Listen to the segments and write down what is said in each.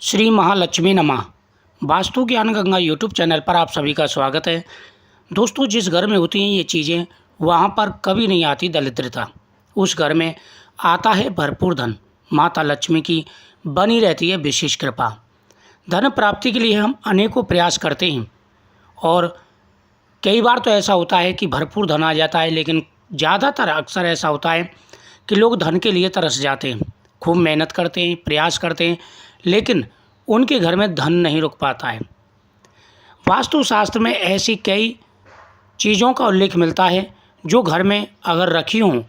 श्री महालक्ष्मी नमः। वास्तु ज्ञान Ganga YouTube channel पर आप सभी का स्वागत है। दोस्तों, जिस घर में होती हैं ये चीज़ें वहाँ पर कभी नहीं आती दरिद्रता। उस घर में आता है भरपूर धन। माता लक्ष्मी की बनी रहती है विशेष कृपा। धन प्राप्ति के लिए हम अनेकों प्रयास करते हैं और कई बार तो ऐसा होता है कि भरपूर धन आ जाता है, लेकिन ज़्यादातर अक्सर ऐसा होता है कि लोग धन के लिए तरस जाते हैं, खूब मेहनत करते हैं, प्रयास करते हैं, लेकिन उनके घर में धन नहीं रुक पाता है। वास्तुशास्त्र में ऐसी कई चीज़ों का उल्लेख मिलता है जो घर में अगर रखी हों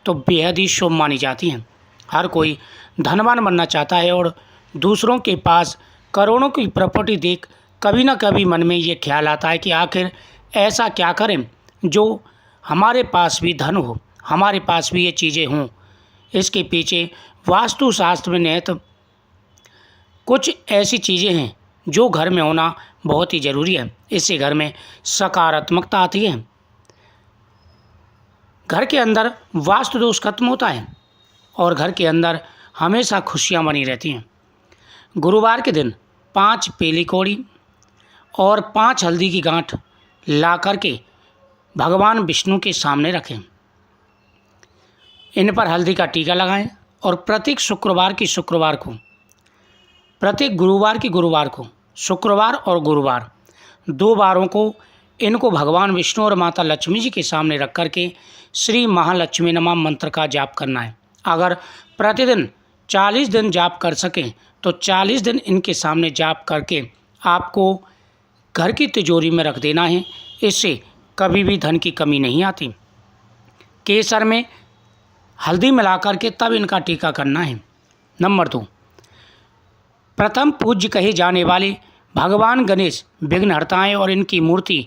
तो बेहद ही शुभ मानी जाती हैं। हर कोई धनवान बनना चाहता है और दूसरों के पास करोड़ों की प्रॉपर्टी देख कभी ना कभी मन में ये ख्याल आता है कि आखिर ऐसा क्या करें जो हमारे पास भी धन हो, हमारे पास भी ये चीज़ें हों। इसके पीछे वास्तुशास्त्र में निहित कुछ ऐसी चीज़ें हैं जो घर में होना बहुत ही ज़रूरी है। इससे घर में सकारात्मकता आती है, घर के अंदर वास्तु दोष खत्म होता है और घर के अंदर हमेशा खुशियाँ बनी रहती हैं। गुरुवार के दिन 5 पीली कौड़ी और 5 हल्दी की गांठ ला करके भगवान विष्णु के सामने रखें। इन पर हल्दी का टीका लगाएं और प्रत्येक गुरुवार की गुरुवार को, शुक्रवार और गुरुवार 2 बारों को इनको भगवान विष्णु और माता लक्ष्मी जी के सामने रख करके श्री महालक्ष्मी नमः मंत्र का जाप करना है। अगर प्रतिदिन 40 दिन जाप कर सकें तो 40 दिन इनके सामने जाप करके आपको घर की तिजोरी में रख देना है। इससे कभी भी धन की कमी नहीं आती। केसर में हल्दी मिला करके तब इनका टीका करना है। नंबर 2, प्रथम पूज्य कहे जाने वाले भगवान गणेश विघ्नहर्ता हैं और इनकी मूर्ति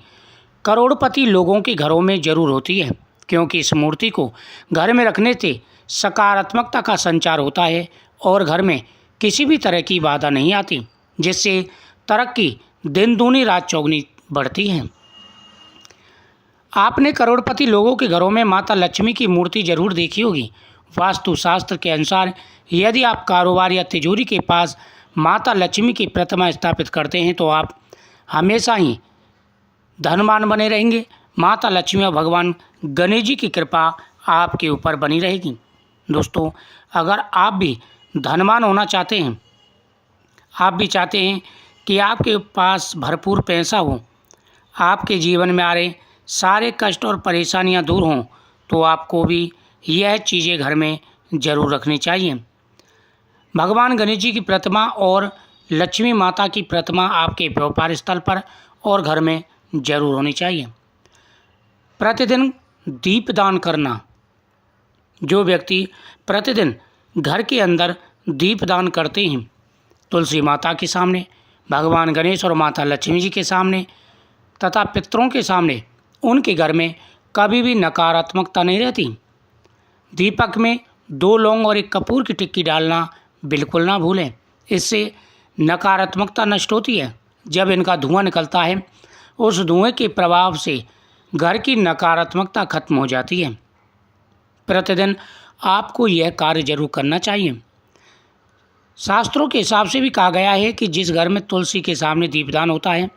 करोड़पति लोगों के घरों में जरूर होती है, क्योंकि इस मूर्ति को घर में रखने से सकारात्मकता का संचार होता है और घर में किसी भी तरह की बाधा नहीं आती, जिससे तरक्की दिन दूनी रात चौगुनी बढ़ती है। आपने करोड़पति लोगों के घरों में माता लक्ष्मी की मूर्ति जरूर देखी होगी। वास्तुशास्त्र के अनुसार यदि आप कारोबार या तिजोरी के पास माता लक्ष्मी की प्रतिमा स्थापित करते हैं तो आप हमेशा ही धनवान बने रहेंगे। माता लक्ष्मी और भगवान गणेश जी की कृपा आपके ऊपर बनी रहेगी। दोस्तों, अगर आप भी धनवान होना चाहते हैं, आप भी चाहते हैं कि आपके पास भरपूर पैसा हो, आपके जीवन में आ रहे सारे कष्ट और परेशानियां दूर हों, तो आपको भी यह चीज़ें घर में ज़रूर रखनी चाहिए। भगवान गणेश जी की प्रतिमा और लक्ष्मी माता की प्रतिमा आपके व्यापार स्थल पर और घर में जरूर होनी चाहिए। प्रतिदिन दीपदान करना। जो व्यक्ति प्रतिदिन घर के अंदर दीपदान करते हैं, तुलसी माता के सामने, भगवान गणेश और माता लक्ष्मी जी के सामने तथा पितरों के सामने, उनके घर में कभी भी नकारात्मकता नहीं रहती। दीपक में 2 लौंग और 1 कपूर की टिक्की डालना बिल्कुल ना भूलें। इससे नकारात्मकता नष्ट होती है। जब इनका धुआं निकलता है, उस धुएं के प्रभाव से घर की नकारात्मकता खत्म हो जाती है। प्रतिदिन आपको यह कार्य जरूर करना चाहिए। शास्त्रों के हिसाब से भी कहा गया है कि जिस घर में तुलसी के सामने दीपदान होता है,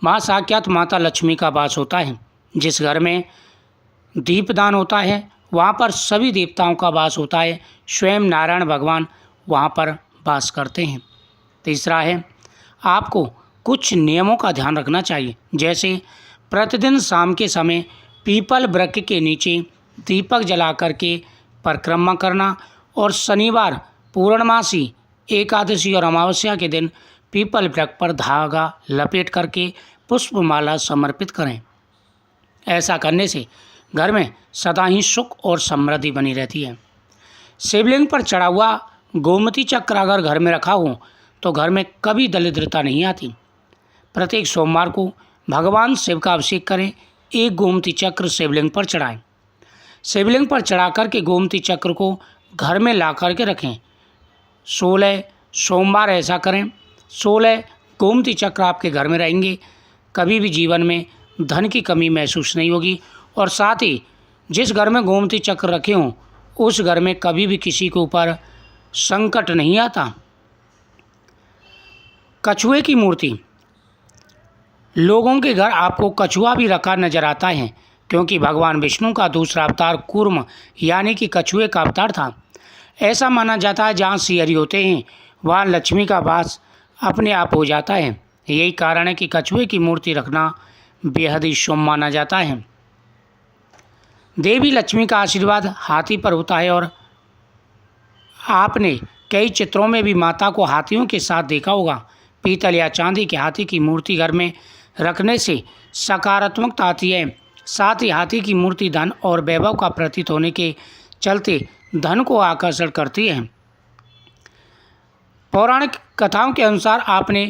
वहाँ साक्षात माता लक्ष्मी का वास होता है। जिस घर में दीपदान होता है वहाँ पर सभी देवताओं का वास होता है। स्वयं नारायण भगवान वहाँ पर वास करते हैं। तीसरा है, आपको कुछ नियमों का ध्यान रखना चाहिए, जैसे प्रतिदिन शाम के समय पीपल वृक्ष के नीचे दीपक जला करके परिक्रमा करना और शनिवार, पूर्णमासी, एकादशी और अमावस्या के दिन पीपल वृक्ष पर धागा लपेट करके पुष्पमाला समर्पित करें। ऐसा करने से घर में सदा ही सुख और समृद्धि बनी रहती है। शिवलिंग पर चढ़ा हुआ गोमती चक्र अगर घर में रखा हो तो घर में कभी दरिद्रता नहीं आती। प्रत्येक सोमवार को भगवान शिव का अभिषेक करें। 1 गोमती चक्र शिवलिंग पर चढ़ाएं। शिवलिंग पर चढ़ा कर के गोमती चक्र को घर में ला कर के रखें। 16 सोमवार ऐसा करें। 16 गोमती चक्र आपके घर में रहेंगे, कभी भी जीवन में धन की कमी महसूस नहीं होगी। और साथ ही जिस घर में गोमती चक्र रखे हों उस घर में कभी भी किसी के ऊपर संकट नहीं आता। कछुए की मूर्ति। लोगों के घर आपको कछुआ भी रखा नजर आता है, क्योंकि भगवान विष्णु का दूसरा अवतार कूर्म यानी कि कछुए का अवतार था। ऐसा माना जाता है जहाँ श्रीहरि होते हैं वहाँ लक्ष्मी का वास अपने आप हो जाता है। यही कारण है कि कछुए की मूर्ति रखना बेहद ही शुभ माना जाता है। देवी लक्ष्मी का आशीर्वाद हाथी पर होता है और आपने कई चित्रों में भी माता को हाथियों के साथ देखा होगा। पीतल या चांदी के हाथी की मूर्ति घर में रखने से सकारात्मकता आती है। साथ ही हाथी की मूर्ति धन और वैभव का प्रतीक होने के चलते धन को आकर्षण करती है। पौराणिक कथाओं के अनुसार आपने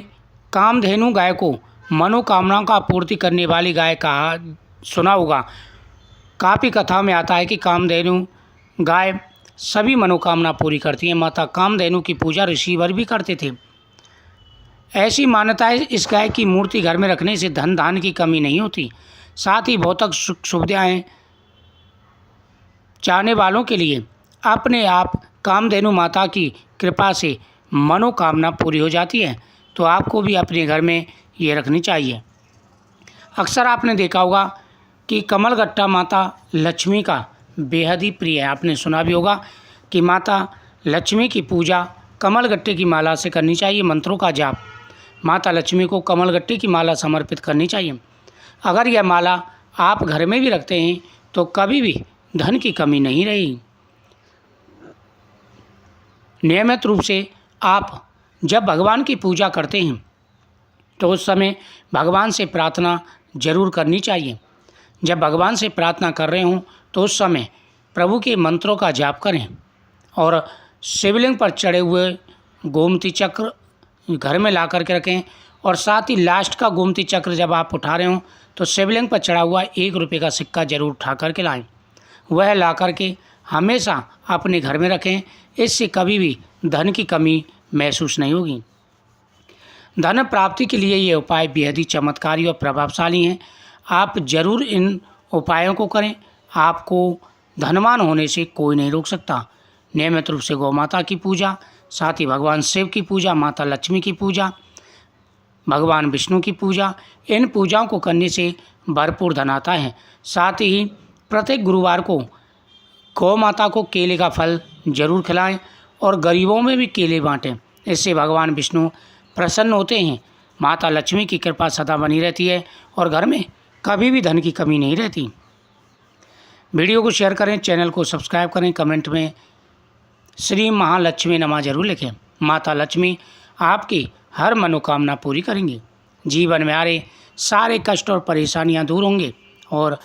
कामधेनु गाय को मनोकामनाओं का पूर्ति करने वाली गाय कहा सुना होगा। काफ़ी कथाओं में आता है कि कामधेनु गाय सभी मनोकामना पूरी करती है। माता कामधेनु की पूजा ऋषिवर भी करते थे। ऐसी मान्यता है इस गाय की मूर्ति घर में रखने से धन धान की कमी नहीं होती। साथ ही भौतिक सुख सुविधाएं चाहने वालों के लिए अपने आप कामधेनु माता की कृपा से मनोकामना पूरी हो जाती है। तो आपको भी अपने घर में ये रखनी चाहिए। अक्सर आपने देखा होगा कि कमलगट्टा माता लक्ष्मी का बेहद ही प्रिय है। आपने सुना भी होगा कि माता लक्ष्मी की पूजा कमलगट्टे की माला से करनी चाहिए। मंत्रों का जाप माता लक्ष्मी को कमलगट्टे की माला समर्पित करनी चाहिए। अगर यह माला आप घर में भी रखते हैं तो कभी भी धन की कमी नहीं रहेगी। नियमित रूप से आप जब भगवान की पूजा करते हैं तो उस समय भगवान से प्रार्थना जरूर करनी चाहिए। जब भगवान से प्रार्थना कर रहे हों तो उस समय प्रभु के मंत्रों का जाप करें और शिवलिंग पर चढ़े हुए गोमती चक्र घर में ला करके रखें। और साथ ही लास्ट का गोमती चक्र जब आप उठा रहे हों तो शिवलिंग पर चढ़ा हुआ 1 रुपये का सिक्का जरूर उठा करके लाएं। वह ला करके हमेशा अपने घर में रखें। इससे कभी भी धन की कमी महसूस नहीं होगी। धन प्राप्ति के लिए ये उपाय बेहद ही चमत्कारी और प्रभावशाली हैं। आप जरूर इन उपायों को करें। आपको धनवान होने से कोई नहीं रोक सकता। नियमित रूप से गौ माता की पूजा, साथ ही भगवान शिव की पूजा, माता लक्ष्मी की पूजा, भगवान विष्णु की पूजा, इन पूजाओं को करने से भरपूर धन आता है। साथ ही प्रत्येक गुरुवार को गौ माता को केले का फल जरूर खिलाएं और गरीबों में भी केले बांटें। इससे भगवान विष्णु प्रसन्न होते हैं। माता लक्ष्मी की कृपा सदा बनी रहती है और घर में कभी भी धन की कमी नहीं रहती। वीडियो को शेयर करें, चैनल को सब्सक्राइब करें, कमेंट में श्री महालक्ष्मी नमः जरूर लिखें। माता लक्ष्मी आपकी हर मनोकामना पूरी करेंगी। जीवन में आ रहे सारे कष्ट और परेशानियां दूर होंगे और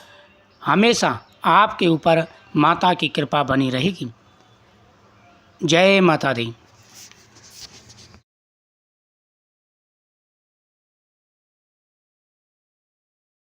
हमेशा आपके ऊपर माता की कृपा बनी रहेगी। जय माता दी।